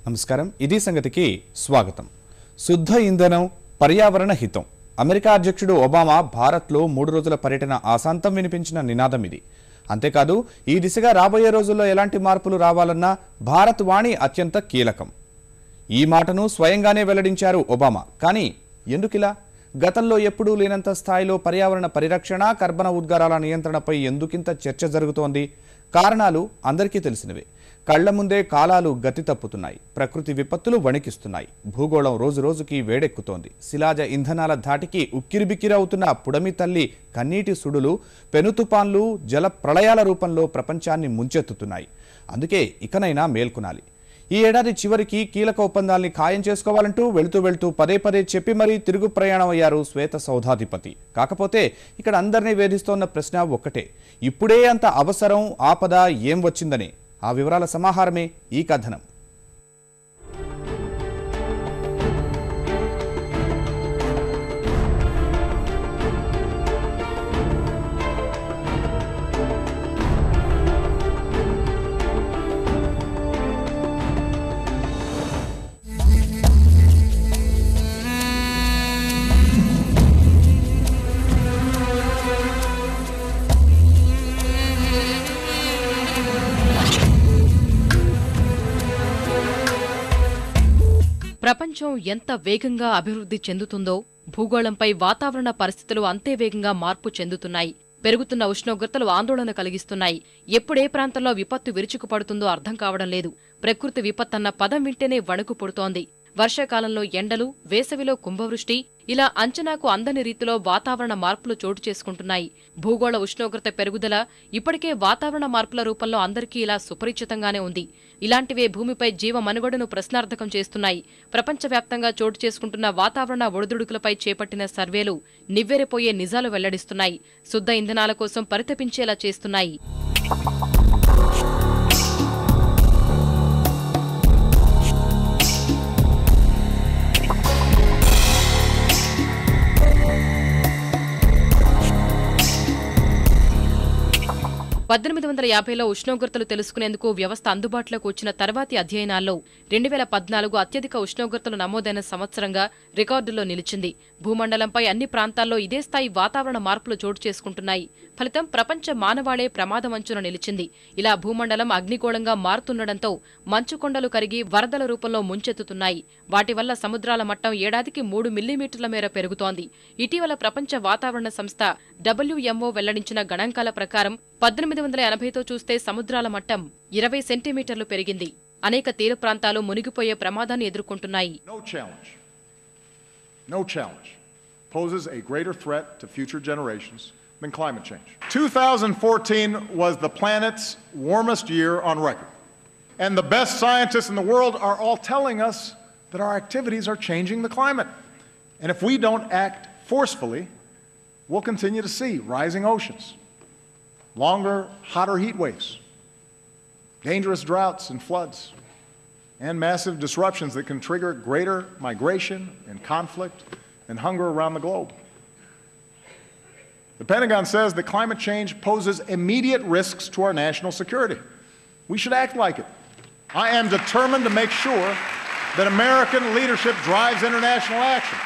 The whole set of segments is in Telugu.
నమస్కారం ఇది సంగతికి స్వాగతం. శుద్ధ ఇంధనం పర్యావరణ హితం. అమెరికా అధ్యక్షుడు ఒబామా భారత్లో 3 రోజుల పర్యటన ఆశాంతం వినిపించిన నినాదం ఇది. అంతేకాదు ఈ దిశగా రాబోయే రోజుల్లో ఎలాంటి మార్పులు రావాలన్నా భారత్ వాణి అత్యంత కీలకం. ఈ మాటను స్వయంగానే వెల్లడించారు ఒబామా. కానీ ఎందుకిలా? గతంలో ఎప్పుడూ లేనంత స్థాయిలో పర్యావరణ పరిరక్షణ, కర్బన ఉద్గారాల నియంత్రణపై ఎందుకింత చర్చ జరుగుతోంది? కారణాలు అందరికీ తెలిసినవే. కళ్ల ముందే కాలాలు గతి తప్పుతున్నాయి, ప్రకృతి విపత్తులు వణికిస్తున్నాయి, భూగోళం రోజురోజుకి వేడెక్కుతోంది. శిలాజ ఇంధనాల ధాటికి ఉక్కిరిబిక్కిరవుతున్న పుడమి తల్లి కన్నీటి సుడులు, పెనుతుపాన్లు, జల ప్రళయాల రూపంలో ప్రపంచాన్ని ముంచెత్తుతున్నాయి. అందుకే ఇకనైనా మేల్కొనాలి. ఈ ఏడాది చివరికి కీలక ఒప్పందాల్ని ఖాయం చేసుకోవాలంటూ వెళుతూ పదే చెప్పి మరీ తిరుగు ప్రయాణం అయ్యారు శ్వేత సౌధాధిపతి. కాకపోతే ఇక్కడ అందరినీ వేధిస్తోన్న ప్రశ్న ఒక్కటే, ఇప్పుడే అంత అవసరం, ఆపద ఏం వచ్చిందని. ఆ వివరాల సమాహారమే ఈ కథనం. ప్రపంచం ఎంత వేగంగా అభివృద్ధి చెందుతుందో భూగోళంపై వాతావరణ పరిస్థితులు అంతే వేగంగా మార్పు చెందుతున్నాయి. పెరుగుతున్న ఉష్ణోగ్రతలు ఆందోళన కలిగిస్తున్నాయి. ఎప్పుడే ప్రాంతంలో విపత్తు విరుచుకుపడుతుందో అర్థం కావడం లేదు. ప్రకృతి విపత్తన్న పదం వింటేనే వణుకు పుడుతోంది. వర్షాకాలంలో ఎండలు, వేసవిలో కుంభవృష్టి, ఇలా అంచనాకు అందని రీతిలో వాతావరణ మార్పులు చోటు చేసుకుంటున్నాయి. భూగోళ ఉష్ణోగ్రత పెరుగుదల ఇప్పటికే వాతావరణ మార్పుల రూపంలో అందరికీ ఇలా సుపరిచితంగానే ఉంది. ఇలాంటివే భూమిపై జీవ మనుగడను ప్రశ్నార్థకం చేస్తున్నాయి. ప్రపంచవ్యాప్తంగా చోటు చేసుకుంటున్న వాతావరణ ఒడిదుడుకులపై చేపట్టిన సర్వేలు నివ్వెరపోయే నిజాలు వెల్లడిస్తున్నాయి. శుద్ధ ఇంధనాల కోసం పరితపించేలా చేస్తున్నాయి. లో ఉష్ణోగ్రతలు తెలుసుకునేందుకు వ్యవస్థ అందుబాటులోకి వచ్చిన తర్వాతి అధ్యయనాల్లో 2014 అత్యధిక ఉష్ణోగ్రతలు నమోదైన సంవత్సరంగా రికార్డుల్లో నిలిచింది. భూమండలంపై అన్ని ప్రాంతాల్లో ఇదే స్థాయి వాతావరణ మార్పులు చోటు చేసుకుంటున్నాయి. ఫలితం ప్రపంచ మానవాళే ప్రమాదమంచున నిలిచింది. ఇలా భూమండలం అగ్నిగోళంగా మారుతుండటంతో మంచుకొండలు కరిగి వరదల రూపంలో ముంచెత్తుతున్నాయి. వాటి వల్ల సముద్రాల మట్టం ఏడాదికి 3 మిల్లీమీటర్ల మేర పెరుగుతోంది. ఇటీవల ప్రపంచ వాతావరణ సంస్థ WMO వెల్లడించిన గణాంకాల ప్రకారం 1880తో చూస్తే సముద్రాల మట్టం 20 సెంటీమీటర్లు పెరిగింది. అనేక తీర ప్రాంతాలు మునిగిపోయే ప్రమాదాన్ని ఎదుర్కొంటున్నాయి. No challenge poses a greater threat to future generations than climate change. 2014 was the planet's warmest year on record. And the best scientists in the world are all telling us that our activities are changing the climate. And if we don't act forcefully, we'll continue to see rising oceans, longer, hotter heat waves, dangerous droughts and floods, and massive disruptions that can trigger greater migration and conflict and hunger around the globe. The Pentagon says that climate change poses immediate risks to our national security. We should act like it. I am determined to make sure that American leadership drives international action.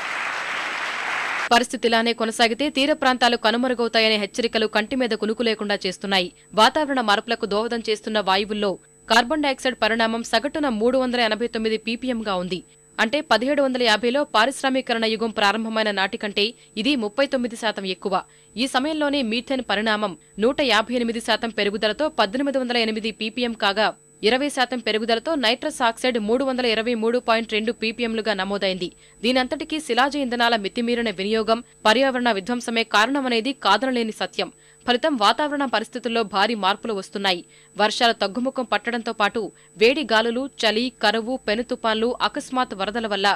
పరిస్థితిలానే కొనసాగితే తీర ప్రాంతాలు కనుమరుగవుతాయనే హెచ్చరికలు కంటి మీద కునుకు లేకుండా చేస్తున్నాయి. వాతావరణ మార్పులకు దోహదం చేస్తున్న వాయువుల్లో కార్బన్ డయాక్సైడ్ పరిణామం సగటున 389 ppmగా ఉంది. అంటే 1750లో పారిశ్రామీకరణ యుగం ప్రారంభమైన నాటి కంటే ఇది 39% ఎక్కువ. ఈ సమయంలోనే మీథేన్ పరిణామం 158% పెరుగుదలతో 1808 ppm కాగా 20% పెరుగుదలతో నైట్రస్ ఆక్సైడ్ 323.2 ppmలుగా నమోదైంది. దీనంతటికీ శిలాజ ఇంధనాల మితిమీరిన వినియోగం, పర్యావరణ విధ్వంసమే కారణమనేది కాదనలేని సత్యం. ఫలితం వాతావరణ పరిస్థితుల్లో భారీ మార్పులు వస్తున్నాయి. వర్షాలు తగ్గుముఖం పట్టడంతో పాటు వేడి గాలులు, చలి, కరువు, పెనుతుపాన్లు, అకస్మాత్ వరదల వల్ల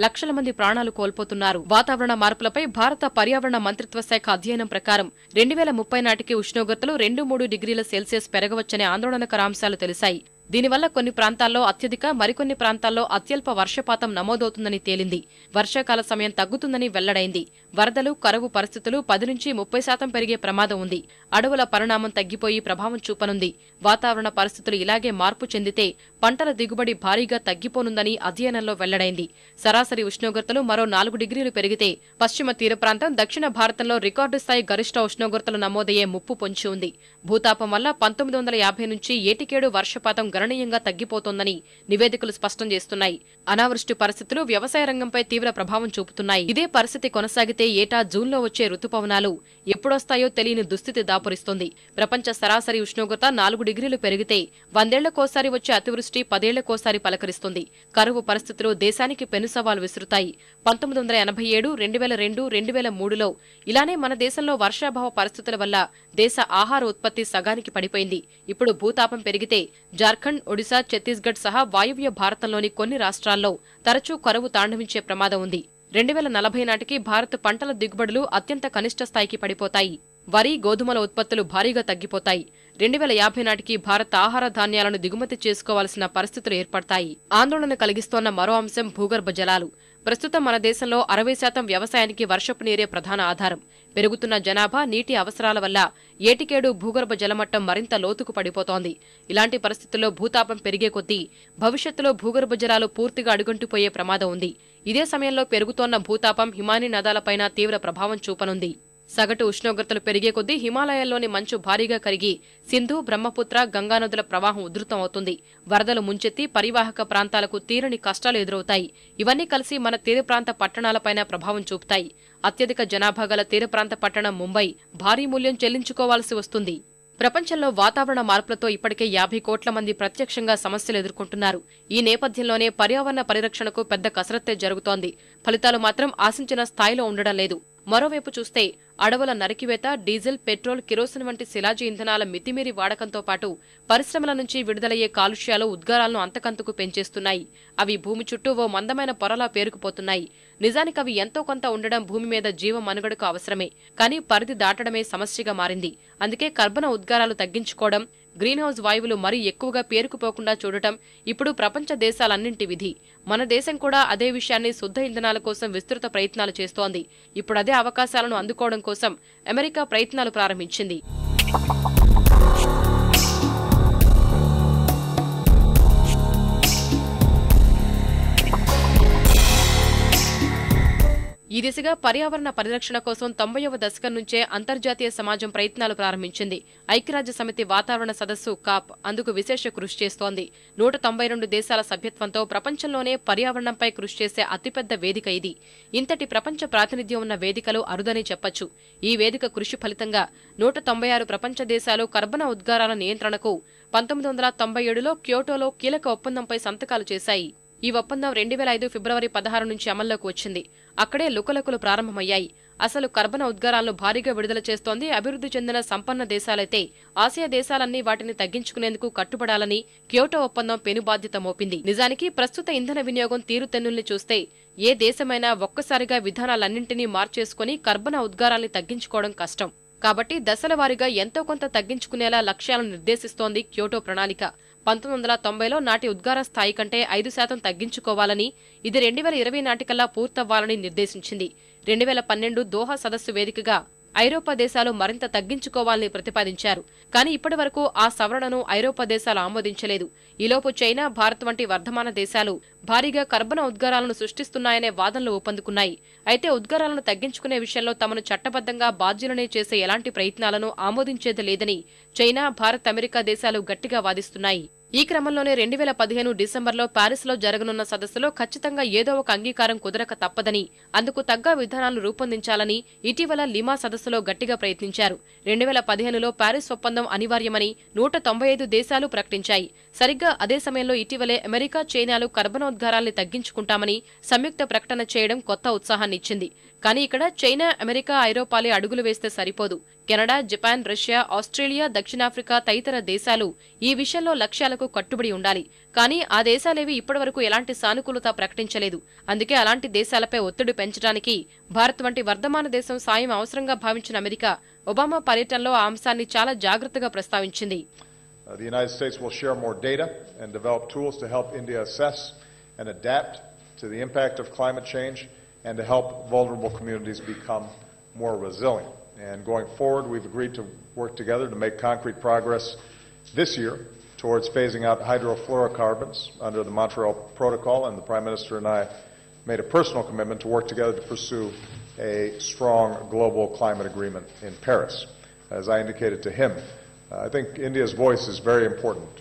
లక్షల మంది ప్రాణాలు కోల్పోతున్నారు. వాతావరణ మార్పులపై భారత పర్యావరణ మంత్రిత్వ శాఖ అధ్యయనం ప్రకారం 2030 నాటికి ఉష్ణోగ్రతలు 2-3 డిగ్రీల సెల్సియస్ పెరగవచ్చనే ఆందోళనకర అంశాలు తెలిసాయి. దీనివల్ల కొన్ని ప్రాంతాల్లో అత్యధిక, మరికొన్ని ప్రాంతాల్లో అత్యల్ప వర్షపాతం నమోదవుతుందని తేలింది. వర్షాకాల సమయం తగ్గుతుందని వెల్లడైంది. వరదలు, కరువు పరిస్థితులు 10 నుంచి 30% పెరిగే ప్రమాదం ఉంది. అడవుల పరిణామం తగ్గిపోయి ప్రభావం చూపనుంది. వాతావరణ పరిస్థితులు ఇలాగే మార్పు చెందితే పంటల దిగుబడి భారీగా తగ్గిపోనుందని అధ్యయనంలో వెల్లడైంది. సరాసరి ఉష్ణోగ్రతలు మరో 4 డిగ్రీలు పెరిగితే పశ్చిమ తీర ప్రాంతం, దక్షిణ భారతంలో రికార్డు స్థాయి గరిష్ట ఉష్ణోగ్రతలు నమోదయ్యే ముప్పు పొంచి ఉంది. భూతాపం వల్ల 1950 నుంచి ఏటికేడు వర్షపాతం గణనీయంగా తగ్గిపోతోందని నివేదికలు స్పష్టం చేస్తున్నాయి. అనావృష్టి పరిస్థితులు వ్యవసాయ రంగంపై తీవ్ర ప్రభావం చూపుతున్నాయి. ఇదే పరిస్థితి కొనసాగితే ఏటా జూన్లో వచ్చే రుతుపవనాలు ఎప్పుడొస్తాయో తెలియని దుస్థితి దాపురిస్తోంది. ప్రపంచ సరాసరి ఉష్ణోగ్రత 4 డిగ్రీలు పెరిగితే 100 ఏళ్లకోసారి వచ్చే అతివృష్టి 10 ఏళ్లకోసారి పలకరిస్తుంది. కరువు పరిస్థితులు దేశానికి పెను సవాలు విసురుతాయి. 1987, 2002, 2003లో ఇలానే మన దేశంలో వర్షాభావ పరిస్థితుల వల్ల దేశ ఆహార ఉత్పత్తి సగానికి పడిపోయింది. ఇప్పుడు భూతాపం పెరిగితే జార్ఖండ్, ఒడిశా, ఛత్తీస్గఢ్ సహా వాయువ్య భారతంలోని కొన్ని రాష్ట్రాల్లో తరచూ కరువు తాండవించే ప్రమాదం ఉంది. 2040 నాటికి భారత్ పంటల దిగుబడులు అత్యంత కనిష్ట స్థాయికి పడిపోతాయి. వరి, గోధుమల ఉత్పత్తులు భారీగా తగ్గిపోతాయి. 2050 నాటికి భారత్ ఆహార ధాన్యాలను దిగుమతి చేసుకోవాల్సిన పరిస్థితులు ఏర్పడతాయి. ఆందోళన కలిగిస్తోన్న మరో అంశం భూగర్భ జలాలు. ప్రస్తుతం మన దేశంలో 60% వ్యవసాయానికి వర్షపు నీరే ప్రధాన ఆధారం. పెరుగుతున్న జనాభా, నీటి అవసరాల వల్ల ఏటికేడు భూగర్భ జలమట్టం మరింత లోతుకు పడిపోతోంది. ఇలాంటి పరిస్థితుల్లో భూతాపం పెరిగే కొద్దీ భవిష్యత్తులో భూగర్భ జలాలు పూర్తిగా అడుగంటిపోయే ప్రమాదం ఉంది. ఇదే సమయంలో పెరుగుతోన్న భూతాపం హిమానీ నదాలపైన తీవ్ర ప్రభావం చూపనుంది. సగటు ఉష్ణోగ్రతలు పెరిగే కొద్దీ హిమాలయాల్లోని మంచు భారీగా కరిగి సింధు, బ్రహ్మపుత్ర, గంగానదుల ప్రవాహం ఉధృతం అవుతుంది. వరదలు ముంచెత్తి పరివాహక ప్రాంతాలకు తీరని కష్టాలు ఎదురవుతాయి. ఇవన్నీ కలిసి మన తీర ప్రాంత పట్టణాలపైన ప్రభావం చూపుతాయి. అత్యధిక జనాభా గల తీర ప్రాంత పట్టణం ముంబై భారీ మూల్యం చెల్లించుకోవాల్సి వస్తుంది. ప్రపంచంలో వాతావరణ మార్పులతో ఇప్పటికే 50 కోట్ల మంది ప్రత్యక్షంగా సమస్యలు ఎదుర్కొంటున్నారు. ఈ నేపథ్యంలోనే పర్యావరణ పరిరక్షణకు పెద్ద కసరత్తే జరుగుతోంది. ఫలితాలు మాత్రం ఆశించిన స్థాయిలో ఉండడం లేదు. మరోవైపు చూస్తే అడవుల నరికివేత, డీజిల్, పెట్రోల్, కిరోసిన్ వంటి శిలాజీ ఇంధనాల మితిమీరి వాడకంతో పాటు పరిశ్రమల నుంచి విడుదలయ్యే కాలుష్యాలు ఉద్గారాలను అంతకంతకు పెంచేస్తున్నాయి. అవి భూమి చుట్టూ ఓ మందమైన పొరలా పేరుకుపోతున్నాయి. నిజానికి అవి ఎంతో కొంత ఉండడం భూమి మీద జీవ మనుగడకు అవసరమే. కానీ పరిధి దాటడమే సమస్యగా మారింది. అందుకే కర్బన ఉద్గారాలు తగ్గించుకోవడం, గ్రీన్ హౌస్ వాయువులు మరీ ఎక్కువగా పేరుకుపోకుండా చూడటం ఇప్పుడు ప్రపంచ దేశాలన్నింటి విధి. మన దేశం కూడా అదే విషయాన్ని శుద్ధ ఇంధనాల కోసం విస్తృత ప్రయత్నాలు చేస్తోంది. ఇప్పుడు అదే అవకాశాలను అందుకోవడం కోసం అమెరికా ప్రయత్నాలు ప్రారంభించింది. ఈ దిశగా పర్యావరణ పరిరక్షణ కోసం 90వ దశకం నుంచే అంతర్జాతీయ సమాజం ప్రయత్నాలు ప్రారంభించింది. ఐక్యరాజ్య సమితి వాతావరణ సదస్సు కాప్ అందుకు విశేష కృషి చేస్తోంది. 192 దేశాల సభ్యత్వంతో ప్రపంచంలోనే పర్యావరణంపై కృషి చేసే అతిపెద్ద వేదిక ఇది. ఇంతటి ప్రపంచ ప్రాతినిధ్యం ఉన్న వేదికలు అరుదని చెప్పొచ్చు. ఈ వేదిక కృషి ఫలితంగా 196 ప్రపంచ దేశాలు కర్బన ఉద్గారాల నియంత్రణకు 1997లో క్యోటోలో కీలక ఒప్పందంపై సంతకాలు చేశాయి. ఈ ఒప్పందం 2005 ఫిబ్రవరి 16 నుంచి అమల్లోకి వచ్చింది. అక్కడే లుకలుకలు ప్రారంభమయ్యాయి. అసలు కర్బన ఉద్గారాలను భారీగా విడుదల చేస్తోంది అభివృద్ధి చెందిన సంపన్న దేశాలైతే ఆసియా దేశాలన్నీ వాటిని తగ్గించుకునేందుకు కట్టుబడాలని క్యోటో ఒప్పందం పెనుబాధ్యత మోపింది. నిజానికి ప్రస్తుత ఇంధన వినియోగం తీరుతెన్నుల్ని చూస్తే ఏ దేశమైనా ఒక్కసారిగా విధానాలన్నింటినీ మార్చేసుకుని కర్బన ఉద్గారాల్ని తగ్గించుకోవడం కష్టం. కాబట్టి దశలవారీగా ఎంతో కొంత తగ్గించుకునేలా లక్ష్యాలను నిర్దేశిస్తోంది క్యోటో ప్రణాళిక. 1990లో నాటి ఉద్గార స్థాయి కంటే 5% తగ్గించుకోవాలని, ఇది 2020 నాటికల్లా పూర్తవ్వాలని నిర్దేశించింది. 2012 దోహా సదస్సు వేదికగా ఐరోపా దేశాలు మరింత తగ్గించుకోవాలని ప్రతిపాదించారు. కానీ ఇప్పటివరకు ఆ సవరణను ఐరోపా దేశాలు ఆమోదించలేదు. ఈలోపు చైనా, భారత్ వంటి వర్ధమాన దేశాలు భారీగా కర్బన ఉద్గారాలను సృష్టిస్తున్నాయనే వాదనలు ఊపందుకున్నాయి. అయితే ఉద్గారాలను తగ్గించుకునే విషయంలో తమను చట్టబద్ధంగా బాధ్యులనే చేసే ఎలాంటి ప్రయత్నాలను ఆమోదించేది లేదని చైనా, భారత్, అమెరికా దేశాలు గట్టిగా వాదిస్తున్నాయి. ఈ క్రమంలోనే 2015 డిసెంబర్లో ప్యారిస్లో జరగనున్న సదస్సులో ఖచ్చితంగా ఏదో ఒక అంగీకారం కుదరక తప్పదని, అందుకు తగ్గ విధానాలు రూపొందించాలని ఇటీవల లిమా సదస్సులో గట్టిగా ప్రయత్నించారు. 2015లో ప్యారిస్ ఒప్పందం అనివార్యమని 195 దేశాలు ప్రకటించాయి. సరిగ్గా అదే సమయంలో ఇటీవలే అమెరికా, చైనాలు కర్బనోద్గారాల్ని తగ్గించుకుంటామని సంయుక్త ప్రకటన చేయడం కొత్త ఉత్సాహాన్నిచ్చింది. కానీ ఇక్కడ చైనా, అమెరికా, ఐరోపాలే అడుగులు వేస్తే సరిపోదు. కెనడా, జపాన్, రష్యా, ఆస్ట్రేలియా, దక్షిణాఫ్రికా తదితర దేశాలు ఈ విషయంలో లక్ష్యాలకు కట్టుబడి ఉండాలి. కానీ ఆ దేశాలేవి ఇప్పటివరకు ఎలాంటి సానుకూలత ప్రకటించలేదు. అందుకే అలాంటి దేశాలపై ఒత్తిడి పెంచడానికి భారత్ వంటి వర్ధమాన దేశం సాయం అవసరంగా భావించిన అమెరికా ఒబామా పర్యటనలో ఆ అంశాన్ని చాలా జాగ్రత్తగా ప్రస్తావించింది. The United States will share more data and develop tools to help India assess and adapt to the impact of climate change and to help vulnerable communities become more resilient. And going forward, we've agreed to work together to make concrete progress this year towards phasing out hydrofluorocarbons under the Montreal Protocol, and the Prime Minister and I made a personal commitment to work together to pursue a strong global climate agreement in Paris. As I indicated to him, I think India's voice is very important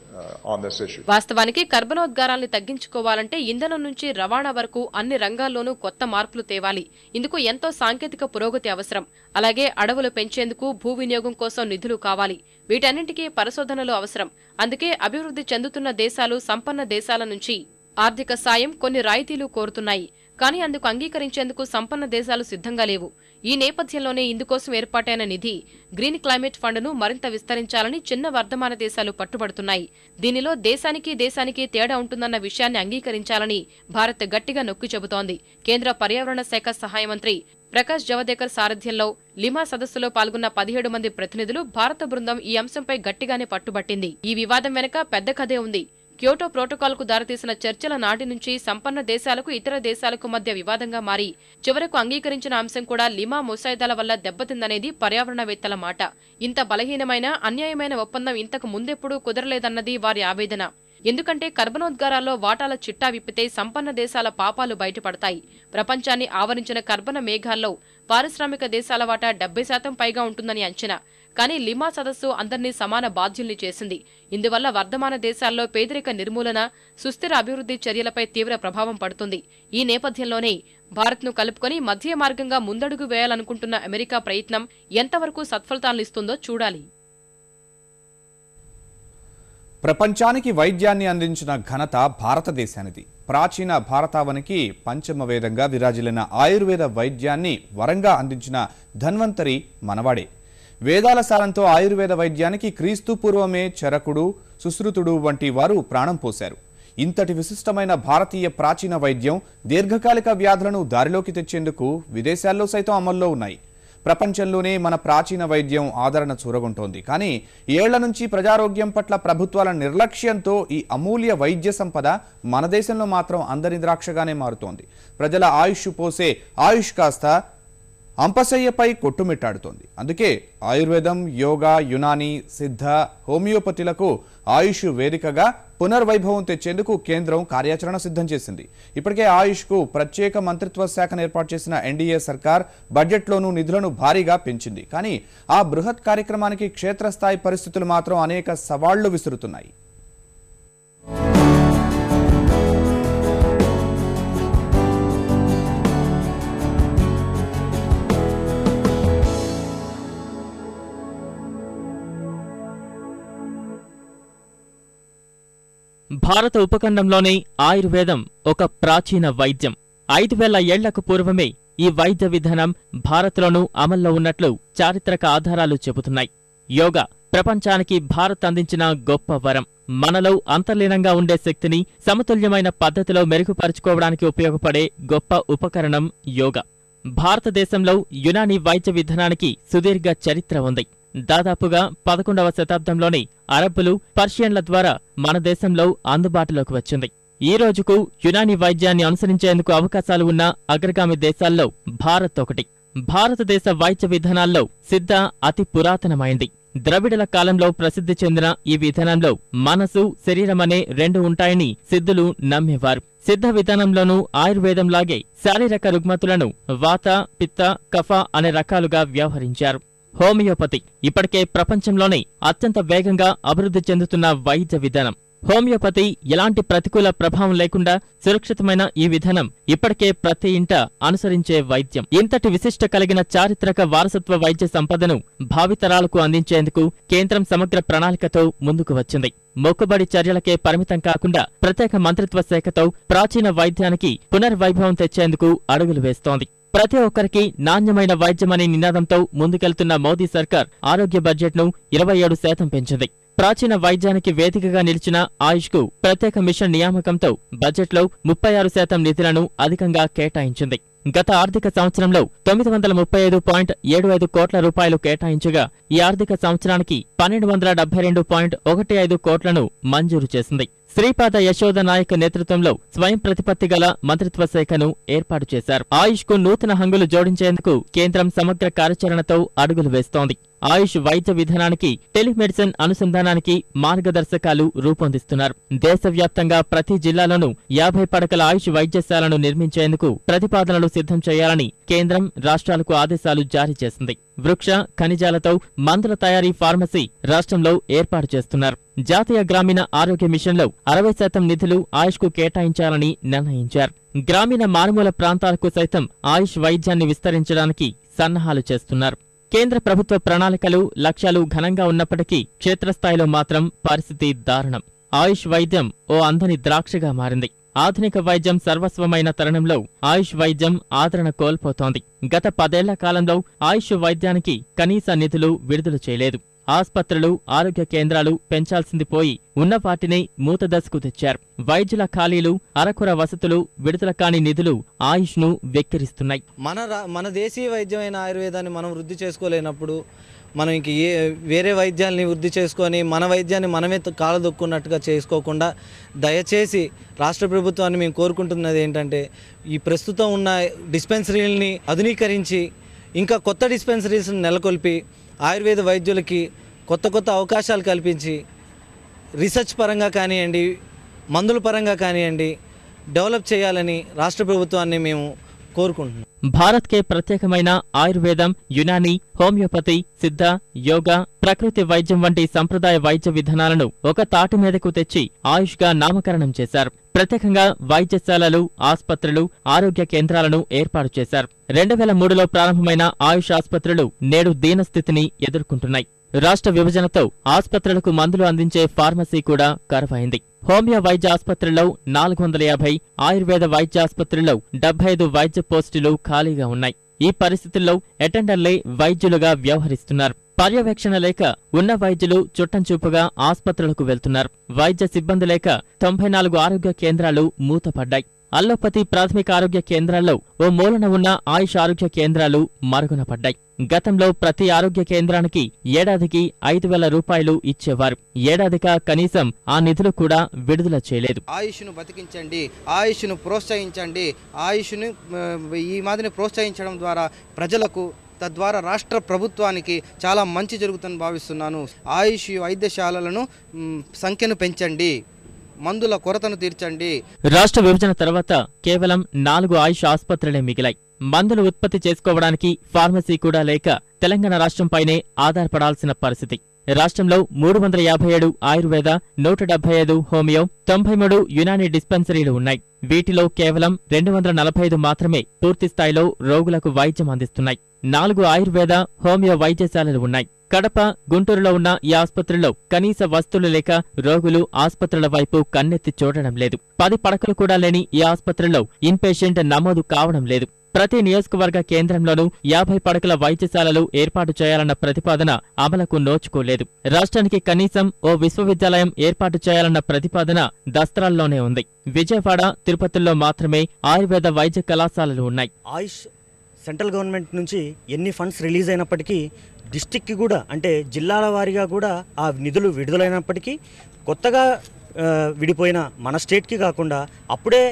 on this issue. వాస్తవానికి కర్బనోద్గారాల్ని తగ్గించుకోవాలంటే ఇంధనం నుంచి రవాణా వరకు అన్ని రంగాల్లోనూ కొత్త మార్పులు తేవాలి. ఇందుకు ఎంతో సాంకేతిక పురోగతి అవసరం. అలాగే అడవులు పెంచేందుకు భూ వినియోగం కోసం నిధులు కావాలి. వీటన్నింటికీ పరిశోధనలు అవసరం. అందుకే అభివృద్ధి చెందుతున్న దేశాలు సంపన్న దేశాల నుంచి ఆర్థిక సాయం, కొన్ని రాయితీలు కోరుతున్నాయి. కానీ అందుకు అంగీకరించేందుకు సంపన్న దేశాలు సిద్ధంగా లేవు. ఈ నేపథ్యంలోనే ఇందుకోసం ఏర్పాటైన నిధి గ్రీన్ క్లైమేట్ ఫండ్ను మరింత విస్తరించాలని చిన్న వర్ధమాన దేశాలు పట్టుబడుతున్నాయి. దీనిలో దేశానికి తేడా ఉంటుందన్న విషయాన్ని అంగీకరించాలని భారత్ గట్టిగా నొక్కి చెబుతోంది. కేంద్ర పర్యావరణ శాఖ సహాయ మంత్రి ప్రకాష్ జవదేకర్ సారథ్యంలో లిమా సదస్సులో పాల్గొన్న 17 మంది ప్రతినిధులు భారత బృందం ఈ అంశంపై గట్టిగానే పట్టుబట్టింది. ఈ వివాదం వెనుక పెద్ద కథే ఉంది. క్యోటో ప్రోటోకాల్కు దారితీసిన చర్చల నాటి నుంచి సంపన్న దేశాలకు ఇతర దేశాలకు మధ్య వివాదంగా మారి చివరకు అంగీకరించిన అంశం కూడా లిమా ముసాయిదాల వల్ల దెబ్బతిందనేది పర్యావరణవేత్తల మాట. ఇంత బలహీనమైన, అన్యాయమైన ఒప్పందం ఇంతకు ముందెప్పుడూ కుదరలేదన్నది వారి ఆవేదన. ఎందుకంటే కర్బనోద్గారాల్లో వాటాల చిట్టా విప్పితే సంపన్న దేశాల పాపాలు బయటపడతాయి. ప్రపంచాన్ని ఆవరించిన కర్బన మేఘాల్లో పారిశ్రామిక దేశాల వాటా 70% పైగా ఉంటుందని అంచనా. కానీ లిమా సదస్సు అందర్నీ సమాన బాధ్యుల్ని చేసింది. ఇందువల్ల వర్ధమాన దేశాల్లో పేదరిక నిర్మూలన, సుస్థిర అభివృద్ధి చర్యలపై తీవ్ర ప్రభావం పడుతుంది. ఈ నేపథ్యంలోనే భారత్ను కలుపుకొని మధ్య మార్గంగా ముందడుగు వేయాలనుకుంటున్న అమెరికా ప్రయత్నం ఎంతవరకు సత్ఫలితాలనిస్తుందో చూడాలి. ప్రపంచానికి వైద్యాన్ని అందించిన ఘనత భారతదేశానిది. ప్రాచీన భారతావనికి పంచమ వేదంగా విరాజిల్లిన ఆయుర్వేద వైద్యాన్ని వరంగా అందించిన ధన్వంతరి మనవాడే. వేదాల సారంతో ఆయుర్వేద వైద్యానికి క్రీస్తు పూర్వమే చరకుడు, సుశ్రుతుడు వంటి వారు ప్రాణం పోశారు. ఇంతటి విశిష్టమైన భారతీయ ప్రాచీన వైద్యం దీర్ఘకాలిక వ్యాధులను దారిలోకి తెచ్చేందుకు విదేశాల్లో సైతం అమల్లో ఉన్నాయి. ప్రపంచంలోనే మన ప్రాచీన వైద్యం ఆదరణ చూరగొంటోంది. కానీ ఏళ్ల నుంచి ప్రజారోగ్యం పట్ల ప్రభుత్వాల నిర్లక్ష్యంతో ఈ అమూల్య వైద్య సంపద మన దేశంలో మాత్రం అందరి ద్రాక్షగానే మారుతోంది. ప్రజల ఆయుష్ పోసే ఆయుష్ కాస్త అంపశయ్యపై కొట్టుమిట్టాడుతోంది. అందుకే ఆయుర్వేదం, యోగా, యునాని, సిద్ధ, హోమియోపతిలకు ఆయుష్ వేదికగా పునర్వైభవం తెచ్చేందుకు కేంద్రం కార్యాచరణ సిద్ధం చేసింది. ఇప్పటికే ఆయుష్కు ప్రత్యేక మంత్రిత్వ శాఖను ఏర్పాటు చేసిన ఎన్డీఏ సర్కార్ బడ్జెట్లోనూ నిధులను భారీగా పెంచింది. కానీ ఆ బృహత్ కార్యక్రమానికి క్షేత్రస్థాయి పరిస్థితులు మాత్రం అనేక సవాళ్లు విసురుతున్నాయి. భారత ఉపఖండంలోనే ఆయుర్వేదం ఒక ప్రాచీన వైద్యం. 5000 ఏళ్లకు పూర్వమే ఈ వైద్య విధానం భారత్లోనూ అమల్లో ఉన్నట్లు చారిత్రక ఆధారాలు చెబుతున్నాయి. యోగా ప్రపంచానికి భారత్ అందించిన గొప్ప వరం. మనలో అంతర్లీనంగా ఉండే శక్తిని సమతుల్యమైన పద్ధతిలో మెరుగుపరుచుకోవడానికి ఉపయోగపడే గొప్ప ఉపకరణం యోగా. భారతదేశంలో యునానీ వైద్య విధానానికి సుదీర్ఘ చరిత్ర ఉంది. దాదాపుగా 11వ శతాబ్దంలోనే అరబ్బులు, పర్షియన్ల ద్వారా మన దేశంలో అందుబాటులోకి వచ్చింది. ఈ రోజుకు యునానీ వైద్యాన్ని అనుసరించేందుకు అవకాశాలు ఉన్న అగ్రగామి దేశాల్లో భారత్ ఒకటి. భారతదేశ వైద్య విధానాల్లో సిద్ధ అతి పురాతనమైంది. ద్రవిడుల కాలంలో ప్రసిద్ధి చెందిన ఈ విధానంలో మనసు, శరీరమనే 2 ఉంటాయని సిద్ధులు నమ్మేవారు. సిద్ధ విధానంలోనూ ఆయుర్వేదంలాగే శారీరక రుగ్మతులను వాత, పిత్త, కఫ అనే రకాలుగా వ్యవహరించారు. హోమియోపతి ఇప్పటికే ప్రపంచంలోనే అత్యంత వేగంగా అభివృద్ధి చెందుతున్న వైద్య విధానం. హోమియోపతి ఎలాంటి ప్రతికూల ప్రభావం లేకుండా సురక్షితమైన ఈ విధానం ఇప్పటికే ప్రతి ఇంట అనుసరించే వైద్యం. ఇంతటి విశిష్ట కలిగిన చారిత్రక వారసత్వ వైద్య సంపదను భావితరాలకు అందించేందుకు కేంద్రం సమగ్ర ప్రణాళికతో ముందుకు వచ్చింది. మొక్కుబడి చర్యలకే పరిమితం కాకుండా ప్రత్యేక మంత్రిత్వ శాఖతో ప్రాచీన వైద్యానికి పునర్వైభవం తెచ్చేందుకు అడుగులు వేస్తోంది. ప్రతి ఒక్కరికి నాణ్యమైన వైద్యమనే నినాదంతో ముందుకెళ్తున్న మోదీ సర్కార్ ఆరోగ్య బడ్జెట్ను 27% పెంచింది. ప్రాచీన వైద్యానికి వేదికగా నిలిచిన ఆయుష్కు ప్రత్యేక మిషన్ నియామకంతో బడ్జెట్లో 36% నిధులను అధికంగా కేటాయించింది. గత ఆర్థిక సంవత్సరంలో 935.75 కోట్ల రూపాయలు కేటాయించగా ఈ ఆర్థిక సంవత్సరానికి 1272.15 కోట్లను మంజూరు చేసింది. శ్రీపాద యశోద నాయక్ నేతృత్వంలో స్వయం ప్రతిపత్తి గల మంత్రిత్వ శాఖను ఏర్పాటు చేశారు. ఆయుష్ కు నూతన హంగులు జోడించేందుకు కేంద్రం సమగ్ర కార్యాచరణతో అడుగులు వేస్తోంది. ఆయుష్ వైద్య విధానానికి, టెలిమెడిసిన్ అనుసంధానానికి మార్గదర్శకాలు రూపొందిస్తున్నారు. దేశవ్యాప్తంగా ప్రతి జిల్లాలోనూ 50 పడకల ఆయుష్ వైద్యశాలను నిర్మించేందుకు ప్రతిపాదనలు సిద్ధం చేయాలని కేంద్రం రాష్ట్రాలకు ఆదేశాలు జారీ చేసింది. వృక్ష, ఖనిజాలతో మందుల తయారీ ఫార్మసీ రాష్ట్రంలో ఏర్పాటు చేస్తున్నారు. జాతీయ గ్రామీణ ఆరోగ్య మిషన్లో 60% నిధులు ఆయుష్ కు కేటాయించాలని నిర్ణయించారు. గ్రామీణ మారుమూల ప్రాంతాలకు సైతం ఆయుష్ వైద్యాన్ని విస్తరించడానికి సన్నాహాలు చేస్తున్నారు. కేంద్ర ప్రభుత్వ ప్రణాళికలు, లక్ష్యాలు ఘనంగా ఉన్నప్పటికీ క్షేత్రస్థాయిలో మాత్రం పరిస్థితి దారుణం. ఆయుష్ వైద్యం ఓ అందని ద్రాక్షగా మారింది. ఆధునిక వైద్యం సర్వస్వమైన తరుణంలో ఆయుష్ వైద్యం ఆదరణ కోల్పోతోంది. గత 10 ఏళ్ల కాలంలో ఆయుష్ వైద్యానికి కనీస నిధులు విడుదల చేయలేదు. ఆస్పత్రులు, ఆరోగ్య కేంద్రాలు పెంచాల్సింది పోయి ఉన్న వాటిని మూతదశకు తెచ్చారు. వైద్యుల ఖాళీలు, అరకొర వసతులు, విడుదల కాని నిధులు ఆయుష్ ను వెక్కిరిస్తున్నాయి. మన దేశీయ వైద్యమైన ఆయుర్వేదాన్ని మనం వృద్ధి చేసుకోలేనప్పుడు మనం ఇంక వేరే వైద్యాన్ని వృద్ధి చేసుకొని మన వైద్యాన్ని మనమే కాలదొక్కున్నట్టుగా చేసుకోకుండా దయచేసి రాష్ట్ర ప్రభుత్వాన్ని మేము కోరుకుంటున్నది ఏంటంటే ఈ ప్రస్తుతం ఉన్న డిస్పెన్సరీలని ఆధునీకరించి ఇంకా కొత్త డిస్పెన్సరీస్ని నెలకొల్పి ఆయుర్వేద వైద్యులకి కొత్త అవకాశాలు కల్పించి రీసెర్చ్ పరంగా కానివ్వండి, మందుల పరంగా కానివ్వండి డెవలప్ చేయాలని రాష్ట్ర ప్రభుత్వాన్ని మేము కోరుకుంటున్నాం. భారత్కే ప్రత్యేకమైన ఆయుర్వేదం, యునానీ, హోమియోపతి, సిద్ధ, యోగా, ప్రకృతి వైద్యం వంటి సంప్రదాయ వైద్య విధానాలను ఒక తాటి మీదకు తెచ్చి ఆయుష్గా నామకరణం చేశారు. ప్రత్యేకంగా వైద్యశాలలు, ఆస్పత్రులు, ఆరోగ్య కేంద్రాలను ఏర్పాటు చేశారు. 2003లో ప్రారంభమైన ఆయుష్ ఆస్పత్రులు నేడు దీనస్థితిని ఎదుర్కొంటున్నాయి. రాష్ట్ర విభజనతో ఆస్పత్రులకు మందులు అందించే ఫార్మసీ కూడా కరువైంది. హోమియో వైద్య ఆస్పత్రుల్లో 450, ఆయుర్వేద వైద్య ఆస్పత్రుల్లో 75 వైద్య పోస్టులు ఖాళీగా ఉన్నాయి. ఈ పరిస్థితుల్లో అటెండర్లే వైద్యులుగా వ్యవహరిస్తున్నారు. పర్యవేక్షణ లేక ఉన్న వైద్యులు చుట్టంచూపుగా ఆస్పత్రులకు వెళ్తున్నారు. వైద్య సిబ్బంది లేక 94 ఆరోగ్య కేంద్రాలు మూతపడ్డాయి. అల్లోపతి ప్రాథమిక ఆరోగ్య కేంద్రాల్లో ఓ మూలన ఉన్న ఆయుష్ ఆరోగ్య కేంద్రాలు మరుగున పడ్డాయి. గతంలో ప్రతి ఆరోగ్య కేంద్రానికి ఏడాదికి 5,000 రూపాయలు ఇచ్చేవారు. ఏడాదిగా కనీసం ఆ నిధులు కూడా విడుదల చేయలేదు. ఆయుష్ను బతికించండి, ఆయుష్ను ప్రోత్సహించండి. ఆయుష్ను ఈ మాదిరిని ప్రోత్సహించడం ద్వారా ప్రజలకు, తద్వారా రాష్ట్ర ప్రభుత్వానికి చాలా మంచి జరుగుతుందని భావిస్తున్నాను. ఆయుష్ వైద్యశాలలను సంఖ్యను పెంచండి, మందుల కొరతను తీర్చండి. రాష్ట్ర విభజన తర్వాత కేవలం 4 ఆయుష్ ఆస్పత్రులే మిగిలాయి. మందులు ఉత్పత్తి చేసుకోవడానికి ఫార్మసీ కూడా లేక తెలంగాణ రాష్ట్రంపైనే ఆధారపడాల్సిన పరిస్థితి. రాష్ట్రంలో 357 ఆయుర్వేద, 175 హోమియో, 93 యునానీ డిస్పెన్సరీలు ఉన్నాయి. వీటిలో కేవలం 245 మాత్రమే పూర్తిస్థాయిలో రోగులకు వైద్యం అందిస్తున్నాయి. 4 ఆయుర్వేద, హోమియో వైద్యశాలలు ఉన్నాయి. కడప, గుంటూరులో ఉన్న ఈ ఆస్పత్రుల్లో కనీస వస్తువులు లేక రోగులు ఆస్పత్రుల వైపు కన్నెత్తి చూడడం లేదు. 10 పడకలు కూడా లేని ఈ ఆస్పత్రుల్లో ఇన్పేషెంట్ నమోదు కావడం లేదు. ప్రతి నియోజకవర్గ కేంద్రంలోనూ 50 పడకల వైద్యశాలలు ఏర్పాటు చేయాలన్న ప్రతిపాదన అమలుకు నోచుకోలేదు. రాష్ట్రానికి కనీసం ఓ విశ్వవిద్యాలయం ఏర్పాటు చేయాలన్న ప్రతిపాదన దస్త్రాల్లోనే ఉంది. విజయవాడ, తిరుపతిలో మాత్రమే ఆయుర్వేద వైద్య కళాశాలలు ఉన్నాయి. ఆయుష్ సెంట్రల్ గవర్నమెంట్ నుంచి ఎన్ని ఫండ్స్ రిలీజ్ అయినప్పటికీ డిస్టిక్కి కూడా అంటే జిల్లాల వారీగా కూడా ఆ నిధులు విడుదలైనప్పటికీ కొత్తగా విడిపోయిన మన స్టేట్కి కాకుండా అప్పుడే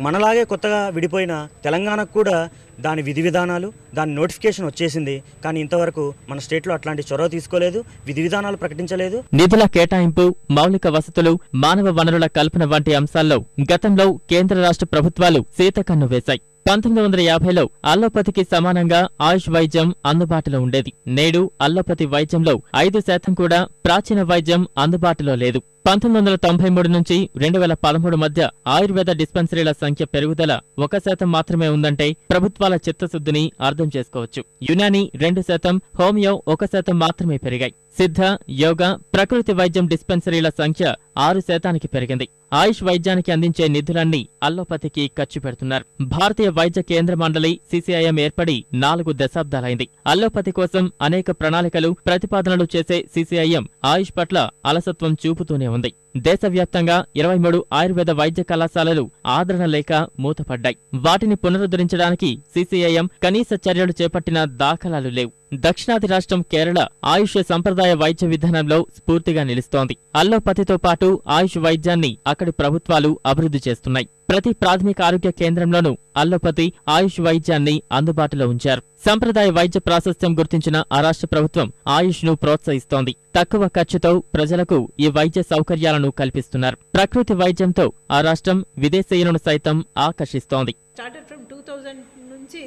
మనలాగే కొత్తగా విడిపోయిన తెలంగాణకు కూడా దాని విధి విధానాలు, దాని నోటిఫికేషన్ వచ్చేసింది. కానీ ఇంతవరకు మన స్టేట్లో అట్లాంటి చొరవ తీసుకోలేదు, విధి విధానాలు ప్రకటించలేదు. నిధుల కేటాయింపు, మౌలిక వసతులు, మానవ వనరుల కల్పన వంటి అంశాల్లో గతంలో కేంద్ర రాష్ట్ర ప్రభుత్వాలు సీతకన్ను వేశాయి. 1950లో అల్లోపతికి సమానంగా ఆయుష్ వైద్యం అందుబాటులో ఉండేది. నేడు అల్లోపతి వైద్యంలో 5% కూడా ప్రాచీన వైద్యం అందుబాటులో లేదు. 1993 నుంచి 2013 మధ్య ఆయుర్వేద డిస్పెన్సరీల సంఖ్య పెరుగుదల 1% మాత్రమే ఉందంటే ప్రభుత్వాల చిత్తశుద్ధిని అర్థం చేసుకోవచ్చు. యునానీ 2%, హోమియో 1% మాత్రమే పెరిగాయి. సిద్ధ, యోగా, ప్రకృతి వైద్యం డిస్పెన్సరీల సంఖ్య 6% పెరిగింది. ఆయుష్ వైద్యానికి అందించే నిధులన్నీ అల్లోపతికి ఖర్చు పెడుతున్నారు. భారతీయ వైద్య కేంద్ర మండలి సిసిఐఎం ఏర్పడి 4 దశాబ్దాలైంది. అల్లోపతి కోసం అనేక ప్రణాళికలు, ప్రతిపాదనలు చేసే సిసిఐఎం ఆయుష్ పట్ల అలసత్వం చూపుతూనే ఉంది. దేశవ్యాప్తంగా 23 ఆయుర్వేద వైద్య కళాశాలలు ఆదరణ లేక మూతపడ్డాయి. వాటిని పునరుద్ధరించడానికి సీసీఐఎం కనీస చర్యలు చేపట్టిన దాఖలాలు లేవు. దక్షిణాది రాష్ట్రం కేరళ ఆయుష్ సంప్రదాయ వైద్య విధానంలో స్ఫూర్తిగా నిలుస్తోంది. అల్లోపతితో పాటు ఆయుష్ వైద్యాన్ని అక్కడి ప్రభుత్వాలు అభివృద్ధి చేస్తున్నాయి. ప్రతి ప్రాథమిక ఆరోగ్య కేంద్రంలోనూ అల్లోపతి ఆయుష్ వైద్యాన్ని అందుబాటులో ఉంచారు. సంప్రదాయ వైద్య ప్రాశస్త్యం గుర్తించిన ఆ రాష్ట్ర ప్రభుత్వం ఆయుష్ ను ప్రోత్సహిస్తోంది. తక్కువ ఖర్చుతో ప్రజలకు ఈ వైద్య సౌకర్యాలను కల్పిస్తున్నారు. ప్రకృతి వైద్యంతో ఆ రాష్ట్రం విదేశీయులను సైతం ఆకర్షిస్తోంది. స్టార్టెడ్ ఫ్రమ్ 2000 నుంచి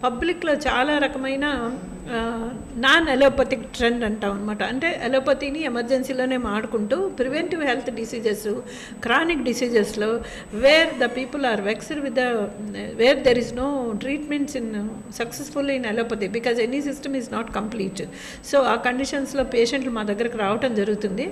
పబ్లిక్లో చాలా రకమైన నాన్ అలోపతిక్ ట్రెండ్ అంటాం అనమాట. అంటే అలోపతిని ఎమర్జెన్సీలోనే మాడుకుంటూ ప్రివెంటివ్ హెల్త్ డిసీజెస్, క్రానిక్ డిసీజెస్లో where the people are vexed with where there is no treatments in successful in allopathy because any system is not complete. So ఆ కండిషన్స్లో పేషెంట్లు మా దగ్గరకు రావటం జరుగుతుంది.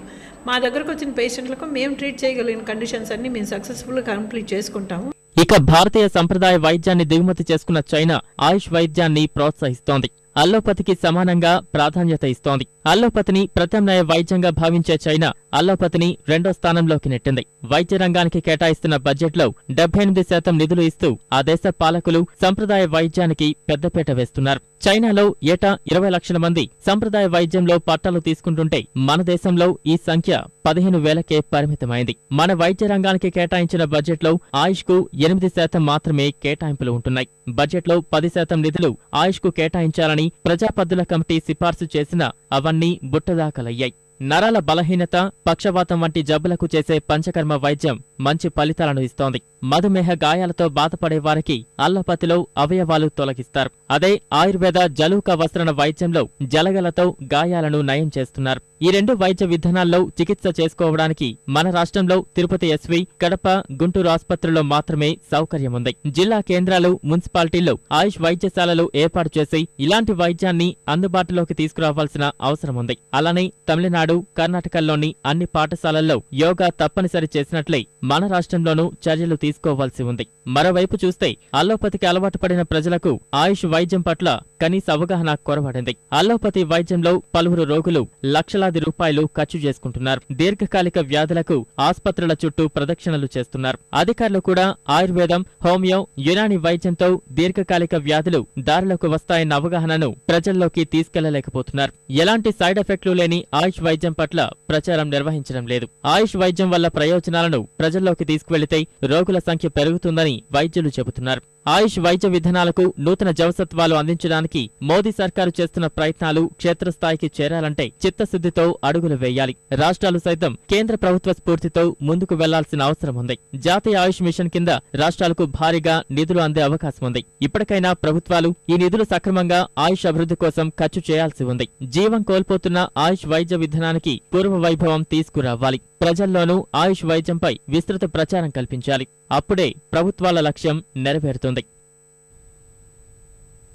మా దగ్గరకు వచ్చిన పేషెంట్లకు మేము ట్రీట్ చేయగలిగిన కండిషన్స్ అన్ని మేము సక్సెస్ఫుల్గా కంప్లీట్ చేసుకుంటాము. ఇక భారతీయ సంప్రదాయ వైద్యాన్ని దిగుమతి చేసుకున్న చైనా ఆయుష్ వైద్యాన్ని ప్రోత్సహిస్తోంది. అల్లోపతికి సమానంగా ప్రాధాన్యత ఇస్తోంది. అల్లోపతిని ప్రత్యామ్నాయ వైద్యంగా భావించే చైనా అల్లోపతిని 2వ స్థానంలోకి నెట్టింది. వైద్య రంగానికి కేటాయిస్తున్న బడ్జెట్లో 78% నిధులు ఇస్తూ ఆ దేశ పాలకులు సంప్రదాయ వైద్యానికి పెద్దపీట వేస్తున్నారు. చైనాలో ఏటా 20 లక్షల మంది సంప్రదాయ వైద్యంలో పట్టాలు తీసుకుంటుంటే మన దేశంలో ఈ సంఖ్య 15,000కే పరిమితమైంది. మన వైద్య రంగానికి కేటాయించిన బడ్జెట్లో ఆయుష్కు 8% మాత్రమే కేటాయింపులు ఉంటున్నాయి. బడ్జెట్లో 10% నిధులు ఆయుష్కు కేటాయించాలని ప్రజాపద్దుల కమిటీ సిఫార్సు చేసినా అవన్నీ బుట్టదాఖలయ్యాయి. నరాల బలహీనత, పక్షవాతం వంటి జబ్బులకు చేసే పంచకర్మ వైద్యం మంచి ఫలితాలను ఇస్తోంది. మధుమేహ గాయాలతో బాధపడే వారికి అల్లోపతిలో అవయవాలు తొలగిస్తారు. అదే ఆయుర్వేద జలూక వస్త్రణ వైద్యంలో జలగలతో గాయాలను నయం చేస్తున్నారు. ఈ 2 వైద్య విధానాల్లో చికిత్స చేసుకోవడానికి మన రాష్ట్రంలో తిరుపతి ఎస్వి, కడప, గుంటూరు ఆసుపత్రుల్లో మాత్రమే సౌకర్యముంది. జిల్లా కేంద్రాలు, మున్సిపాలిటీల్లో ఆయుష్ వైద్యశాలలు ఏర్పాటు చేసి ఇలాంటి వైద్యాన్ని అందుబాటులోకి తీసుకురావాల్సిన అవసరముంది. అలానే తమిళనాడు, కర్ణాటకల్లోని అన్ని పాఠశాలల్లో యోగా తప్పనిసరి చేసినట్లే మన రాష్ట్రంలోనూ చర్యలు తీసుకోవాల్సి ఉంది. మరోవైపు చూస్తే అల్లోపతికి అలవాటు పడిన ప్రజలకు ఆయుష్ వైద్యం పట్ల కనీస అవగాహన కొరవడింది. అల్లోపతి వైద్యంలో పలువురు రోగులు లక్షలాది రూపాయలు ఖర్చు చేసుకుంటున్నారు. దీర్ఘకాలిక వ్యాధులకు ఆస్పత్రుల చుట్టూ ప్రదక్షిణలు చేస్తున్నారు. అధికారులు కూడా ఆయుర్వేదం, హోమియో, యునాని వైద్యంతో దీర్ఘకాలిక వ్యాధులు దారిలోకి వస్తాయన్న అవగాహనను ప్రజల్లోకి తీసుకెళ్లలేకపోతున్నారు. ఎలాంటి సైడ్ ఎఫెక్ట్లు లేని ఆయుష్ వైద్యం పట్ల ప్రచారం నిర్వహించడం లేదు. ఆయుష్ వైద్యం వల్ల ప్రయోజనాలను ప్రజల్లోకి తీసుకువెళితే రోగుల సంఖ్య పెరుగుతుందని వైద్యులు చెబుతున్నారు. ఆయుష్ వైద్య విధానాలకు నూతన జవసత్వాలు అందించడానికి మోదీ సర్కారు చేస్తున్న ప్రయత్నాలు క్షేత్రస్థాయికి చేరాలంటే చిత్తశుద్ధితో అడుగులు వేయాలి. రాష్ట్రాలు సైతం కేంద్ర ప్రభుత్వ స్ఫూర్తితో ముందుకు వెళ్లాల్సిన అవసరం ఉంది. జాతీయ ఆయుష్ మిషన్ కింద రాష్ట్రాలకు భారీగా నిధులు అందే అవకాశం ఉంది. ఇప్పటికైనా ప్రభుత్వాలు ఈ నిధులు సక్రమంగా ఆయుష్ అభివృద్ధి కోసం ఖర్చు చేయాల్సి ఉంది. జీవం కోల్పోతున్న ఆయుష్ వైద్య విధానానికి పూర్వ వైభవం తీసుకురావాలి. ప్రజల్లోనూ ఆయుష్ వైద్యంపై విస్తృత ప్రచారం కల్పించాలి. అప్పుడే ప్రభుత్వాల లక్ష్యం నెరవేరుతుంది.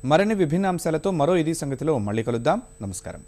మరిన్ని విభిన్న అంశాలతో మరో ఇది సంగతిలో మళ్ళీ కలుద్దాం. నమస్కారం.